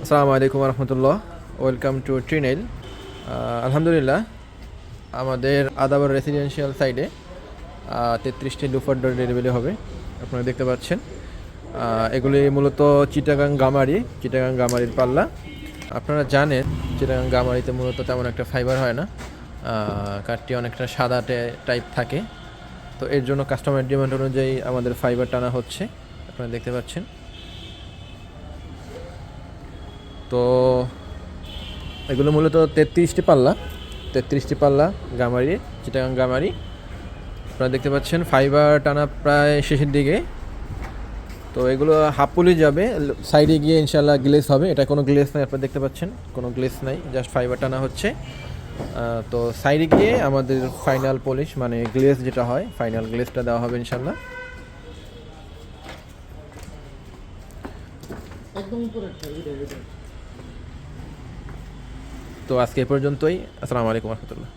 আসসালামু আলাইকুম রহমতুল্লাহ। Welcome to ট্রিনেল। আলহামদুলিল্লাহ, আমাদের আদাবর রেসিডেন্সিয়াল সাইডে 33টি লুফার ডোর ডেলিভারি হবে। আপনারা দেখতে পাচ্ছেন, এগুলি মূলত চিটাগাং গামারির পাল্লা। আপনারা জানেন চিটাগাং গামারিতে মূলত তেমন একটা ফাইবার হয় না, কাঠটি অনেকটা সাদা টাইপ থাকে। তো এর জন্য কাস্টমার ডিমান্ড অনুযায়ী আমাদের ফাইবার টানা হচ্ছে, আপনারা দেখতে পাচ্ছেন। তো এগুলো মূলত 33টি পাল্লা গামারি, চিটাগাং গামারি। আপনারা দেখতে পাচ্ছেন ফাইবার টানা প্রায় শেষের দিকে। তো এগুলো হাফ পুলি যাবে, সাইডে গিয়ে ইনশাল্লাহ গ্লেস হবে। এটা কোনো গ্লেস নাই, আপনারা দেখতে পাচ্ছেন কোনো গ্লেস নাই, জাস্ট ফাইবার টানা হচ্ছে। তো সাইডে গিয়ে আমাদের ফাইনাল পলিশ মানে গ্লেস যেটা হয়, ফাইনাল গ্লেসটা দেওয়া হবে ইনশাল্লাহ। তো আজকে এ পর্যন্তই। আসসালামু আলাইকুম রহমতুল্লাহ।